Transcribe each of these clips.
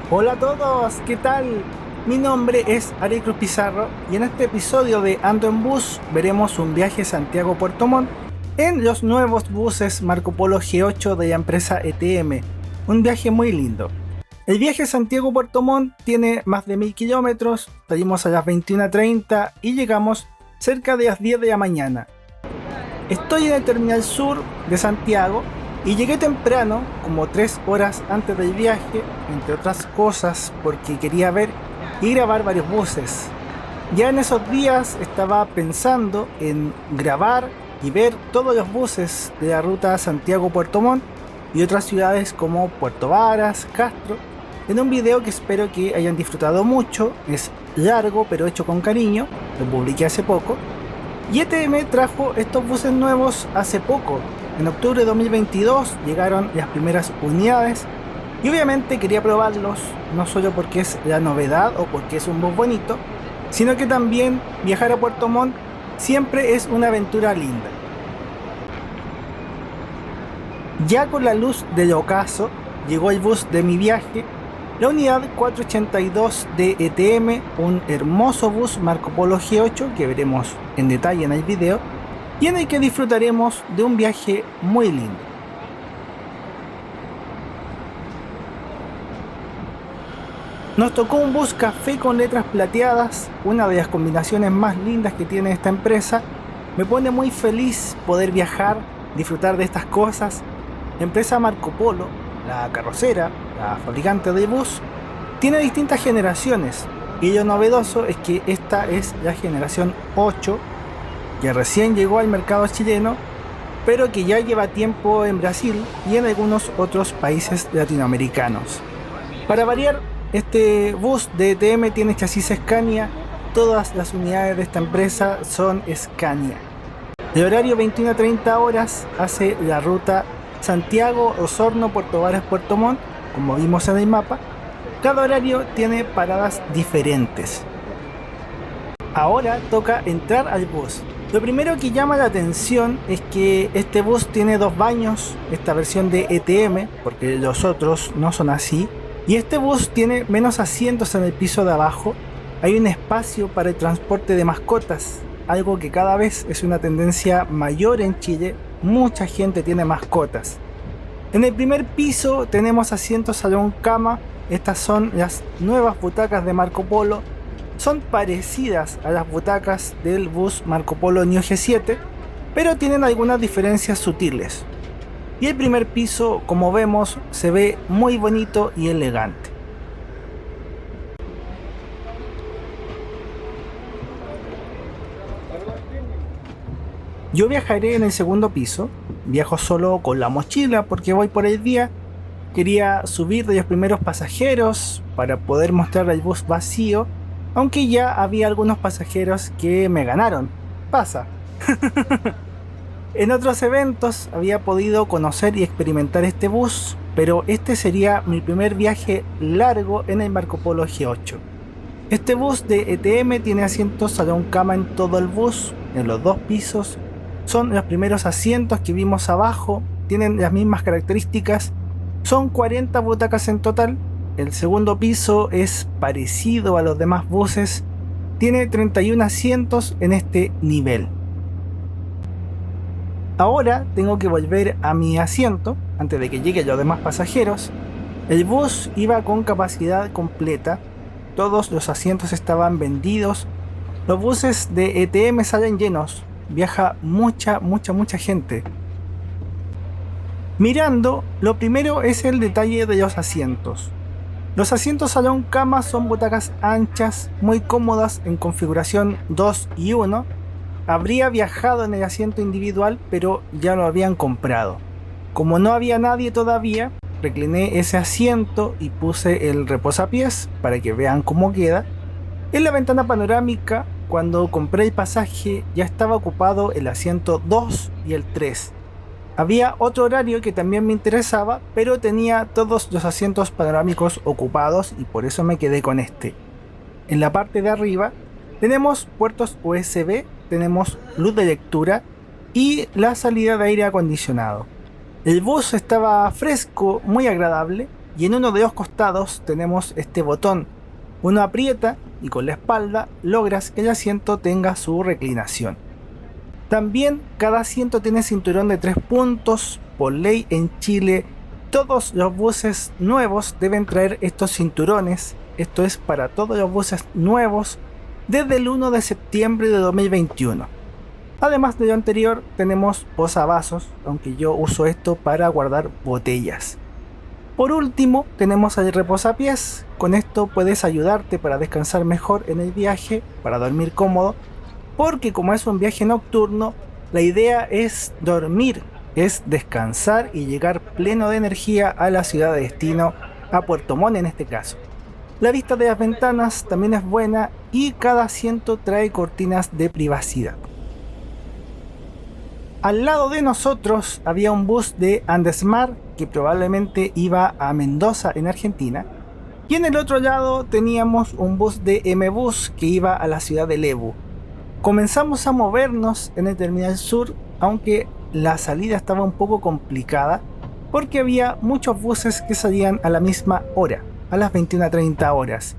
Hola a todos, ¿qué tal? Mi nombre es Ari Cruz Pizarro y en este episodio de Ando en Bus veremos un viaje Santiago-Puerto Montt en los nuevos buses Marco Polo G8 de la empresa ETM. Un viaje muy lindo. El viaje Santiago-Puerto Montt tiene más de 1000 kilómetros, salimos a las 21:30 y llegamos cerca de las 10 de la mañana. Estoy en el terminal sur de Santiago y llegué temprano, como 3 horas antes del viaje, entre otras cosas porque quería ver y grabar varios buses. Ya en esos días estaba pensando en grabar y ver todos los buses de la ruta Santiago-Puerto Montt y otras ciudades como Puerto Varas, Castro, en un video que espero que hayan disfrutado mucho. Es largo pero hecho con cariño, lo publiqué hace poco. Y ETM trajo estos buses nuevos hace poco. En octubre de 2022 llegaron las primeras unidades y obviamente quería probarlos, no solo porque es la novedad o porque es un bus bonito, sino que también viajar a Puerto Montt siempre es una aventura linda. Ya con la luz del ocaso llegó el bus de mi viaje, la unidad 482 de ETM, un hermoso bus Marco Polo G8 que veremos en detalle en el video y en el que disfrutaremos de un viaje muy lindo. Nos tocó un bus café con letras plateadas, una de las combinaciones más lindas que tiene esta empresa. Me pone muy feliz poder viajar, disfrutar de estas cosas. La empresa Marco Polo, la carrocera, la fabricante de bus, tiene distintas generaciones y lo novedoso es que esta es la generación 8, que recién llegó al mercado chileno, pero que ya lleva tiempo en Brasil y en algunos otros países latinoamericanos. Para variar, este bus de ETM tiene chasis Scania, todas las unidades de esta empresa son Scania. El horario 21:30 horas hace la ruta Santiago, Osorno, Puerto Varas, Puerto Montt, como vimos en el mapa. Cada horario tiene paradas diferentes. Ahora toca entrar al bus. Lo primero que llama la atención es que este bus tiene 2 baños, esta versión de ETM, porque los otros no son así. Y este bus tiene menos asientos en el piso de abajo. Hay un espacio para el transporte de mascotas, algo que cada vez es una tendencia mayor en Chile. Mucha gente tiene mascotas. En el primer piso tenemos asientos salón cama. Estas son las nuevas butacas de Marco Polo. Son parecidas a las butacas del bus Marco Polo Neo G7, pero tienen algunas diferencias sutiles. Y el primer piso, como vemos, se ve muy bonito y elegante. Yo viajaré en el segundo piso. Viajo solo con la mochila porque voy por el día. Quería subir de los primeros pasajeros para poder mostrar el bus vacío, aunque ya había algunos pasajeros que me ganaron. Pasa. En otros eventos había podido conocer y experimentar este bus, pero este sería mi primer viaje largo en el Marco Polo G8. Este bus de ETM tiene asientos salón cama en todo el bus, en los 2 pisos. Son los primeros asientos que vimos abajo, tienen las mismas características. Son 40 butacas en total. El segundo piso es parecido a los demás buses, tiene 31 asientos en este nivel. Ahora tengo que volver a mi asiento antes de que lleguen los demás pasajeros. El bus iba con capacidad completa, todos los asientos estaban vendidos. Los buses de ETM salen llenos, viaja mucha gente. Mirando, lo primero es el detalle de los asientos. Los asientos salón cama son butacas anchas, muy cómodas en configuración 2 y 1. Habría viajado en el asiento individual, pero ya lo habían comprado. Como no había nadie todavía, recliné ese asiento y puse el reposapiés para que vean cómo queda. En la ventana panorámica, cuando compré el pasaje, ya estaba ocupado el asiento 2 y el 3. Había otro horario que también me interesaba, pero tenía todos los asientos panorámicos ocupados y por eso me quedé con este. En la parte de arriba tenemos puertos USB, tenemos luz de lectura y la salida de aire acondicionado. El bus estaba fresco, muy agradable. y en uno de los costados tenemos este botón. Uno aprieta y con la espalda logras que el asiento tenga su reclinación. También cada asiento tiene cinturón de 3 puntos. Por ley en Chile todos los buses nuevos deben traer estos cinturones. Esto es para todos los buses nuevos desde el 1 de septiembre de 2021. Además de lo anterior tenemos posavasos, aunque yo uso esto para guardar botellas. Por último tenemos el reposapiés. Con esto puedes ayudarte para descansar mejor en el viaje, para dormir cómodo, porque como es un viaje nocturno, la idea es dormir, es descansar y llegar pleno de energía a la ciudad de destino, a Puerto Montt en este caso. La vista de las ventanas también es buena y cada asiento trae cortinas de privacidad. Al lado de nosotros había un bus de Andesmar que probablemente iba a Mendoza en Argentina, y en el otro lado teníamos un bus de M-Bus que iba a la ciudad de Lebu. Comenzamos a movernos en el terminal sur, aunque la salida estaba un poco complicada porque había muchos buses que salían a la misma hora, a las 21:30 horas.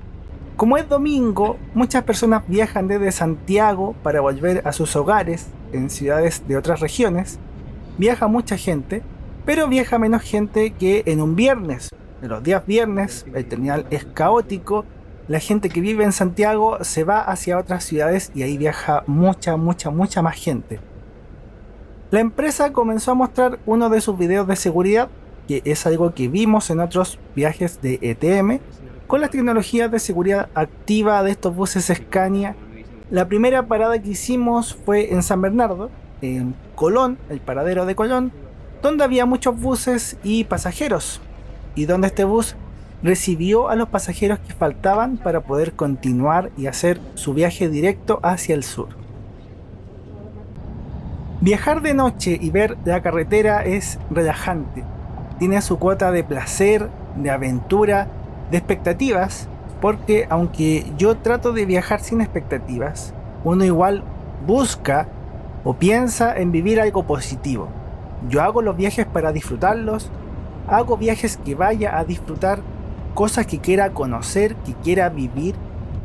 Como es domingo, muchas personas viajan desde Santiago para volver a sus hogares en ciudades de otras regiones. Viaja mucha gente, pero viaja menos gente que en un viernes. En los días viernes el terminal es caótico, la gente que vive en Santiago se va hacia otras ciudades y ahí viaja mucha más gente. La empresa comenzó a mostrar uno de sus videos de seguridad, que es algo que vimos en otros viajes de ETM, con las tecnologías de seguridad activa de estos buses Scania. La primera parada que hicimos fue en San Bernardo, en Colón, el paradero de Colón, donde había muchos buses y pasajeros, y donde este bus recibió a los pasajeros que faltaban para poder continuar y hacer su viaje directo hacia el sur. Viajar de noche y ver la carretera es relajante. Tiene su cuota de placer, de aventura, de expectativas, porque aunque yo trato de viajar sin expectativas, uno igual busca o piensa en vivir algo positivo. Yo hago los viajes para disfrutarlos, hago viajes que vaya a disfrutar, cosas que quiera conocer, que quiera vivir,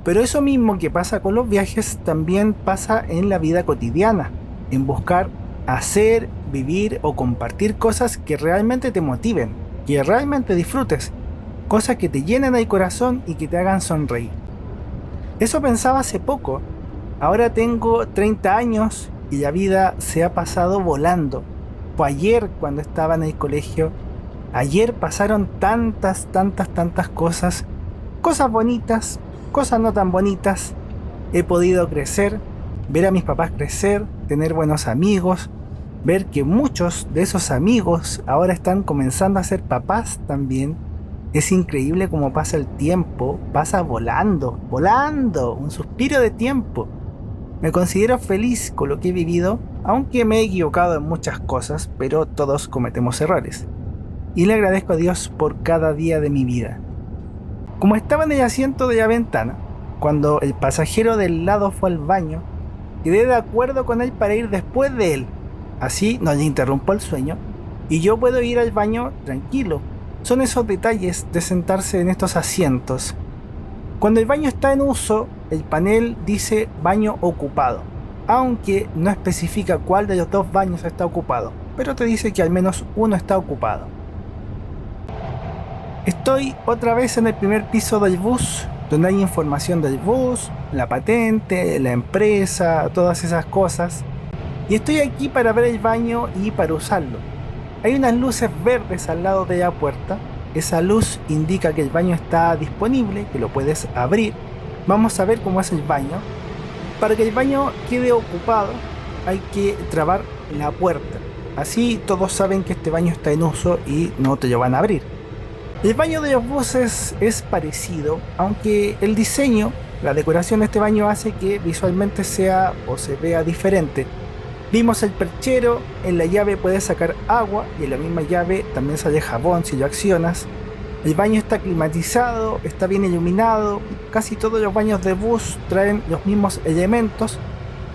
pero eso mismo que pasa con los viajes también pasa en la vida cotidiana, en buscar hacer, vivir o compartir cosas que realmente te motiven, que realmente disfrutes, cosas que te llenen el corazón y que te hagan sonreír. Eso pensaba hace poco. Ahora tengo 30 años y la vida se ha pasado volando. Fue ayer cuando estaba en el colegio. Ayer pasaron tantas cosas. Cosas bonitas, cosas no tan bonitas. He podido crecer, ver a mis papás crecer, tener buenos amigos, ver que muchos de esos amigos ahora están comenzando a ser papás también. Es increíble cómo pasa el tiempo, pasa volando, un suspiro de tiempo. Me considero feliz con lo que he vivido, aunque me he equivocado en muchas cosas, pero todos cometemos errores. Y le agradezco a Dios por cada día de mi vida. Como estaba en el asiento de la ventana, cuando el pasajero del lado fue al baño, quedé de acuerdo con él para ir después de él. Así no le interrumpo el sueño y yo puedo ir al baño tranquilo. Son esos detalles de sentarse en estos asientos. Cuando el baño está en uso, el panel dice baño ocupado, aunque no especifica cuál de los dos baños está ocupado, pero te dice que al menos uno está ocupado. Estoy otra vez en el primer piso del bus, donde hay información del bus, la patente, la empresa, todas esas cosas. Y estoy aquí para ver el baño y para usarlo. Hay unas luces verdes al lado de la puerta. Esa luz indica que el baño está disponible, que lo puedes abrir. Vamos a ver cómo es el baño. Para que el baño quede ocupado, hay que trabar la puerta. Así todos saben que este baño está en uso y no te lo van a abrir. El baño de los buses es parecido, aunque el diseño, la decoración de este baño hace que visualmente sea o se vea diferente. Vimos el perchero, en la llave puedes sacar agua y en la misma llave también sale jabón si lo accionas. El baño está climatizado, está bien iluminado, casi todos los baños de bus traen los mismos elementos.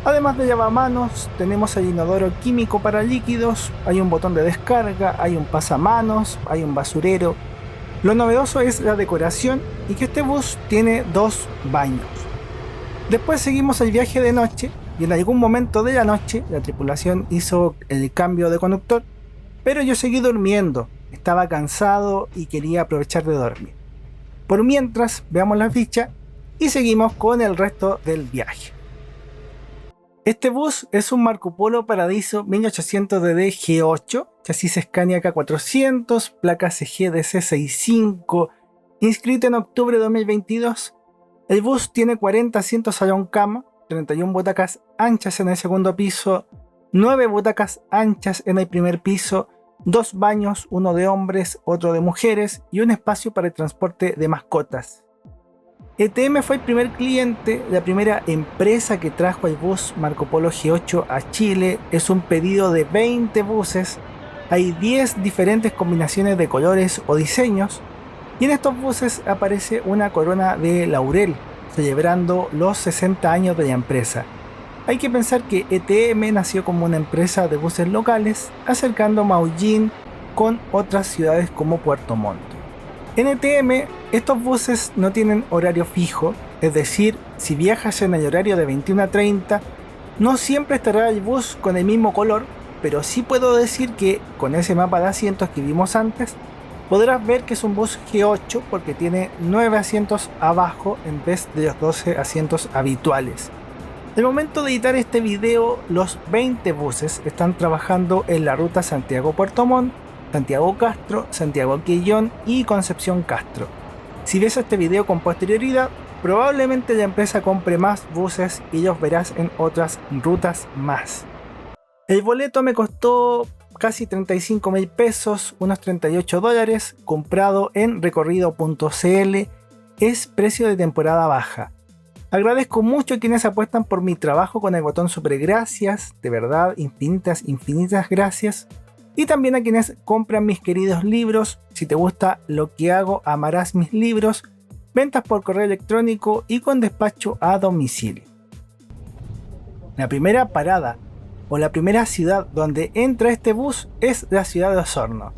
Además de lavamanos, tenemos el inodoro químico para líquidos, hay un botón de descarga, hay un pasamanos, hay un basurero. Lo novedoso es la decoración y que este bus tiene 2 baños. Después seguimos el viaje de noche y en algún momento de la noche la tripulación hizo el cambio de conductor, pero yo seguí durmiendo, estaba cansado y quería aprovechar de dormir. Por mientras, veamos la ficha y seguimos con el resto del viaje. Este bus es un Marco Polo Paradiso 1800DD G8, chasis Scania K400, placa CGDC65, inscrito en octubre de 2022. El bus tiene 40 asientos salón cama, 31 butacas anchas en el segundo piso, 9 butacas anchas en el primer piso, 2 baños, uno de hombres, otro de mujeres y un espacio para el transporte de mascotas. ETM fue el primer cliente, la primera empresa que trajo el bus Marco Polo G8 a Chile. Es un pedido de 20 buses, hay 10 diferentes combinaciones de colores o diseños y en estos buses aparece una corona de laurel, celebrando los 60 años de la empresa. Hay que pensar que ETM nació como una empresa de buses locales, acercando Maullín con otras ciudades como Puerto Montt. En ETM, estos buses no tienen horario fijo, es decir, si viajas en el horario de 21 a 30, no siempre estará el bus con el mismo color, pero sí puedo decir que con ese mapa de asientos que vimos antes, podrás ver que es un bus G8 porque tiene 9 asientos abajo en vez de los 12 asientos habituales. Al momento de editar este video, los 20 buses están trabajando en la ruta Santiago-Puerto Montt, Santiago-Castro, Santiago-Quillón y Concepción-Castro. Si ves este video con posterioridad, probablemente la empresa compre más buses y los verás en otras rutas más. El boleto me costó casi 35.000 pesos, unos $38, comprado en recorrido.cl, es precio de temporada baja. Agradezco mucho a quienes apuestan por mi trabajo con el botón super gracias, de verdad, infinitas gracias. Y también a quienes compran mis queridos libros. Si te gusta lo que hago, amarás mis libros. Ventas por correo electrónico y con despacho a domicilio. La primera parada o la primera ciudad donde entra este bus es la ciudad de Osorno.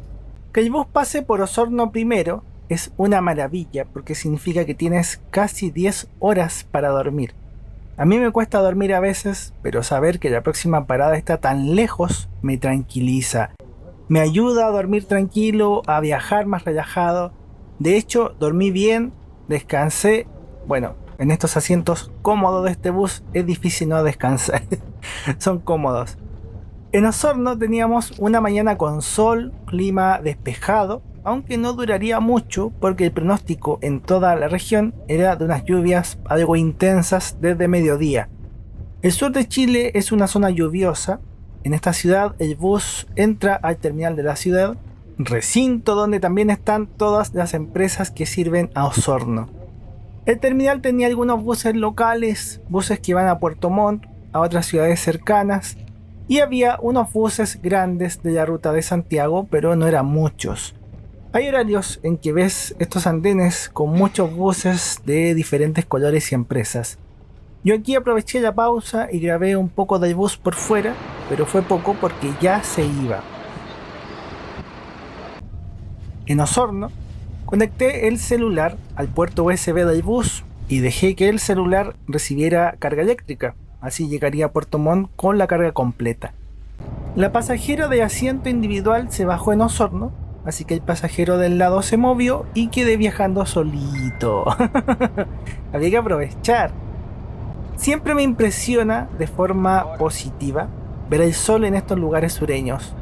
Que el bus pase por Osorno primero es una maravilla porque significa que tienes casi 10 horas para dormir. A mí me cuesta dormir a veces, pero saber que la próxima parada está tan lejos me tranquiliza. Me ayuda a dormir tranquilo, a viajar más relajado. De hecho, dormí bien, descansé. Bueno, en estos asientos cómodos de este bus es difícil no descansar. Son cómodos. En Osorno teníamos una mañana con sol, clima despejado, aunque no duraría mucho porque el pronóstico en toda la región era de unas lluvias algo intensas desde mediodía. El sur de Chile es una zona lluviosa. En esta ciudad el bus entra al terminal de la ciudad, recinto donde también están todas las empresas que sirven a Osorno. El terminal tenía algunos buses locales, buses que van a Puerto Montt, a otras ciudades cercanas, y había unos buses grandes de la ruta de Santiago, pero no eran muchos. Hay horarios en que ves estos andenes con muchos buses de diferentes colores y empresas. Yo aquí aproveché la pausa y grabé un poco del bus por fuera, pero fue poco porque ya se iba. En Osorno, conecté el celular al puerto USB del bus y dejé que el celular recibiera carga eléctrica, así llegaría a Puerto Montt con la carga completa. La pasajera de asiento individual se bajó en Osorno, así que el pasajero del lado se movió y quedé viajando solito. Había que aprovechar. Siempre me impresiona de forma positiva ver el sol en estos lugares sureños.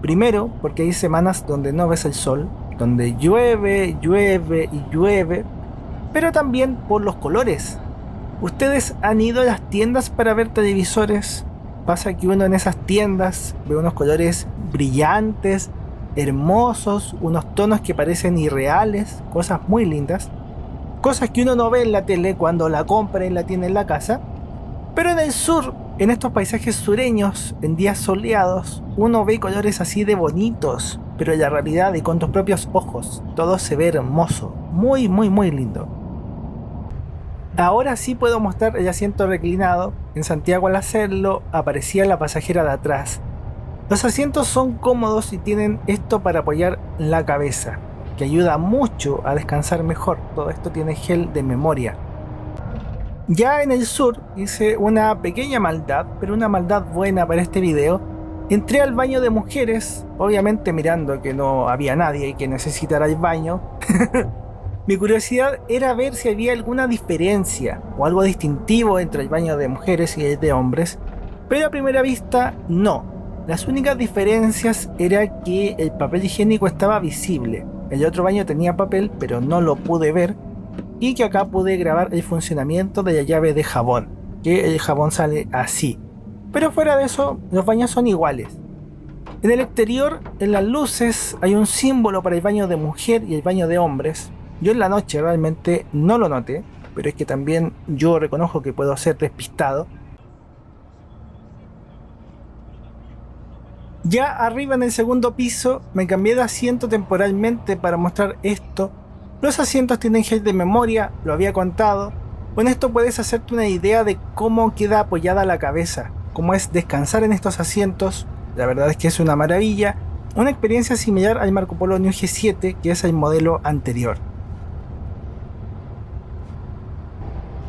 Primero, porque hay semanas donde no ves el sol, donde llueve y llueve, pero también por los colores. ¿Ustedes han ido a las tiendas para ver televisores? Pasa que uno en esas tiendas ve unos colores brillantes, hermosos, unos tonos que parecen irreales, cosas muy lindas. Cosas que uno no ve en la tele cuando la compra y la tiene en la casa. Pero en el sur, en estos paisajes sureños, en días soleados, uno ve colores así de bonitos, pero en la realidad y con tus propios ojos, todo se ve hermoso, muy lindo. Ahora sí puedo mostrar el asiento reclinado. En Santiago al hacerlo, aparecía la pasajera de atrás. Los asientos son cómodos y tienen esto para apoyar la cabeza. que ayuda mucho a descansar mejor. Todo esto tiene gel de memoria. Ya en el sur hice una pequeña maldad, pero una maldad buena para este video. Entré al baño de mujeres, obviamente mirando que no había nadie y que necesitara el baño. Mi curiosidad era ver si había alguna diferencia o algo distintivo entre el baño de mujeres y el de hombres, pero a primera vista no. Las únicas diferencias era que el papel higiénico estaba visible. El otro baño tenía papel, pero no lo pude ver, y que acá pude grabar el funcionamiento de la llave de jabón, que el jabón sale así. Pero fuera de eso, los baños son iguales. En el exterior, en las luces, hay un símbolo para el baño de mujer y el baño de hombres. Yo en la noche realmente no lo noté, pero es que también yo reconozco que puedo ser despistado. Ya arriba en el segundo piso me cambié de asiento temporalmente para mostrar esto. Los asientos tienen gel de memoria, lo había contado. Con esto puedes hacerte una idea de cómo queda apoyada la cabeza, cómo es descansar en estos asientos. La verdad es que es una maravilla, una experiencia similar al Marco Polo New G7, que es el modelo anterior.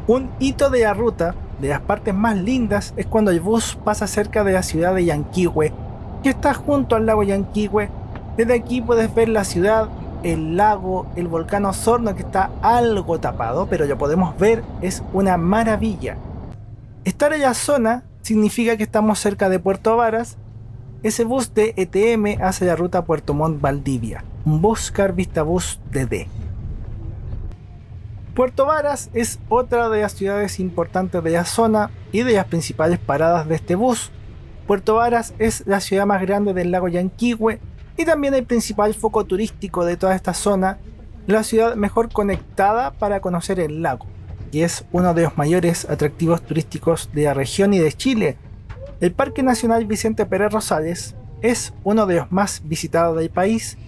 Un hito de la ruta, de las partes más lindas, es cuando el bus pasa cerca de la ciudad de Llanquihue, que está junto al lago Llanquihue. Desde aquí puedes ver la ciudad, el lago, el volcán Osorno, que está algo tapado, pero lo podemos ver, es una maravilla. Estar en la zona significa que estamos cerca de Puerto Varas. Ese bus de ETM hace la ruta Puerto Montt Valdivia, un Buscar Vistabus DD. Puerto Varas es otra de las ciudades importantes de la zona y de las principales paradas de este bus. Puerto Varas es la ciudad más grande del lago Llanquihue y también el principal foco turístico de toda esta zona, la ciudad mejor conectada para conocer el lago, que es uno de los mayores atractivos turísticos de la región y de Chile. El Parque Nacional Vicente Pérez Rosales es uno de los más visitados del país,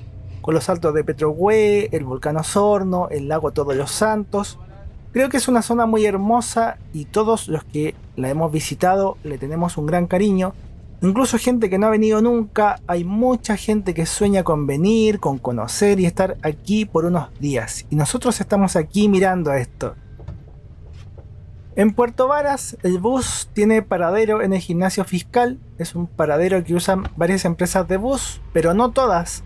con los saltos de Petrohue, el volcán Osorno, el lago Todos los Santos. Creo que es una zona muy hermosa y todos los que la hemos visitado le tenemos un gran cariño. Incluso gente que no ha venido nunca, hay mucha gente que sueña con venir, con conocer y estar aquí por unos días. Y nosotros estamos aquí mirando esto. En Puerto Varas, el bus tiene paradero en el gimnasio fiscal. Es un paradero que usan varias empresas de bus, pero no todas.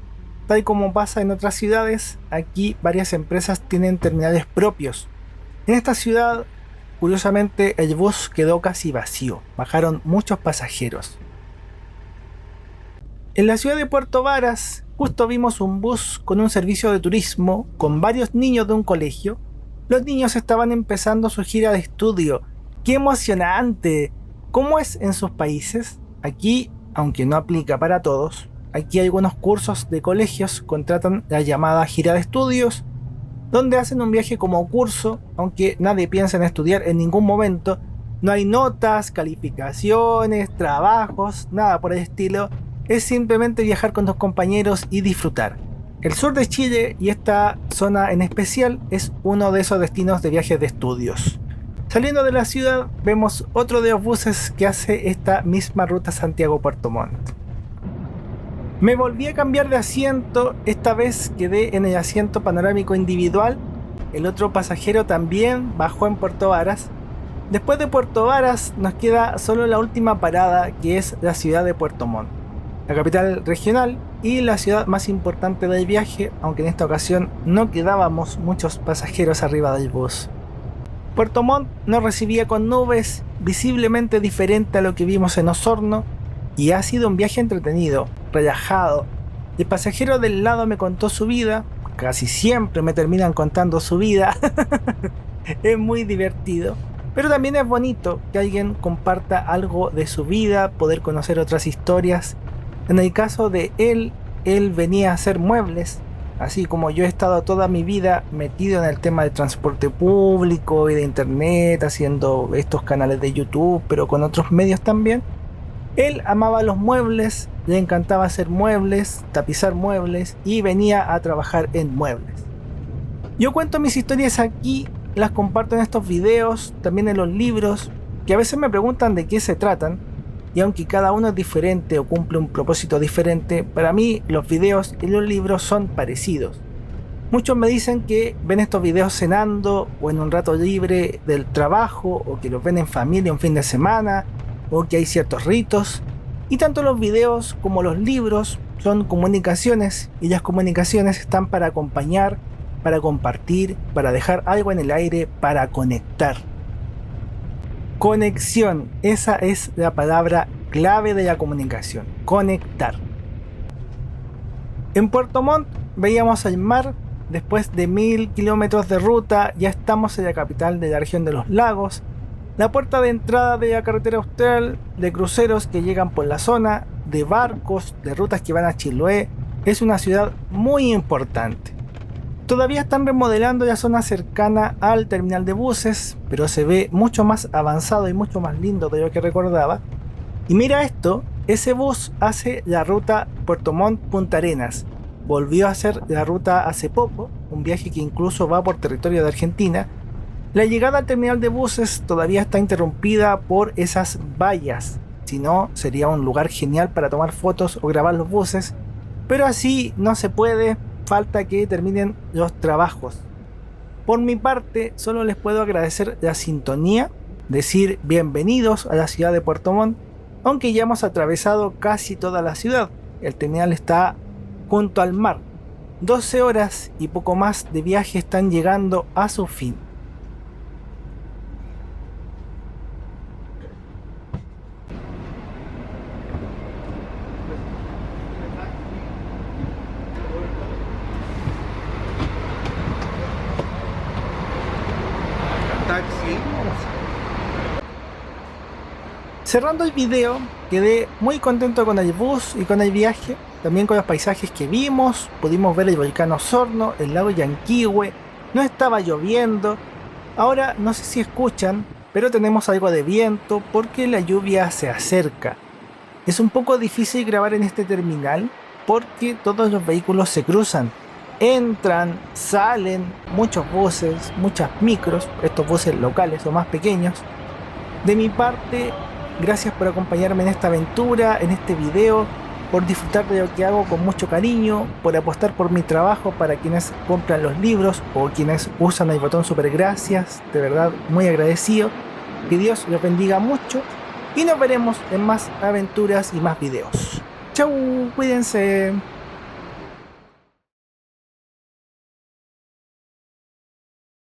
Tal como pasa en otras ciudades, aquí varias empresas tienen terminales propios. En esta ciudad, curiosamente, el bus quedó casi vacío. Bajaron muchos pasajeros. En la ciudad de Puerto Varas, justo vimos un bus con un servicio de turismo con varios niños de un colegio. Los niños estaban empezando su gira de estudio. ¡Qué emocionante! ¿Cómo es en sus países? Aquí, aunque no aplica para todos, aquí algunos cursos de colegios contratan la llamada gira de estudios, donde hacen un viaje como curso, aunque nadie piensa en estudiar en ningún momento. No hay notas, calificaciones, trabajos, nada por el estilo. Es simplemente viajar con tus compañeros y disfrutar. El sur de Chile y esta zona en especial es uno de esos destinos de viajes de estudios. Saliendo de la ciudad vemos otro de los buses que hace esta misma ruta Santiago-Puerto Montt. Me volví a cambiar de asiento, esta vez quedé en el asiento panorámico individual. El otro pasajero también bajó en Puerto Varas. Después de Puerto Varas nos queda solo la última parada, que es la ciudad de Puerto Montt, la capital regional y la ciudad más importante del viaje, aunque en esta ocasión no quedábamos muchos pasajeros arriba del bus. Puerto Montt nos recibía con nubes, visiblemente diferente a lo que vimos en Osorno, y ha sido un viaje entretenido, relajado. El pasajero del lado me contó su vida, casi siempre me terminan contando su vida. Es muy divertido, pero también es bonito que alguien comparta algo de su vida, poder conocer otras historias. En el caso de él venía a hacer muebles, así como yo he estado toda mi vida metido en el tema del transporte público y de internet, haciendo estos canales de YouTube, pero con otros medios también. Él amaba los muebles, le encantaba hacer muebles, tapizar muebles y venía a trabajar en muebles. Yo cuento mis historias aquí, las comparto en estos videos, también en los libros, que a veces me preguntan de qué se tratan, y aunque cada uno es diferente o cumple un propósito diferente, para mí los videos y los libros son parecidos. Muchos me dicen que ven estos videos cenando o en un rato libre del trabajo, o que los ven en familia un fin de semana, o que hay ciertos ritos. Y tanto los videos como los libros son comunicaciones, y las comunicaciones están para acompañar, para compartir, para dejar algo en el aire, para conectar. Conexión, esa es la palabra clave de la comunicación, conectar. En Puerto Montt veíamos el mar. Después de 1000 kilómetros de ruta ya estamos en la capital de la región de los lagos, la puerta de entrada de la carretera austral, de cruceros que llegan por la zona, de barcos, de rutas que van a Chiloé. Es una ciudad muy importante. Todavía están remodelando la zona cercana al terminal de buses, pero se ve mucho más avanzado y mucho más lindo de lo que recordaba. Y mira esto, ese bus hace la ruta Puerto Montt-Punta Arenas. Volvió a hacer la ruta hace poco, un viaje que incluso va por territorio de Argentina. La llegada al terminal de buses todavía está interrumpida por esas vallas, si no sería un lugar genial para tomar fotos o grabar los buses, pero así no se puede, falta que terminen los trabajos. Por mi parte, solo les puedo agradecer la sintonía, decir bienvenidos a la ciudad de Puerto Montt, aunque ya hemos atravesado casi toda la ciudad. El terminal está junto al mar. 12 horas y poco más de viaje están llegando a su fin. Taxi. Cerrando el video, quedé muy contento con el bus y con el viaje, también con los paisajes que vimos. Pudimos ver el volcán Osorno, el lago Yanquihue, no estaba lloviendo. Ahora no sé si escuchan, pero tenemos algo de viento porque la lluvia se acerca. Es un poco difícil grabar en este terminal porque todos los vehículos se cruzan. Entran, salen muchos buses, muchas micros, estos buses locales o más pequeños. De mi parte, gracias por acompañarme en esta aventura, en este video, por disfrutar de lo que hago con mucho cariño, por apostar por mi trabajo para quienes compran los libros o quienes usan el botón super gracias. De verdad, muy agradecido. Que Dios los bendiga mucho y nos veremos en más aventuras y más videos. Chau, cuídense.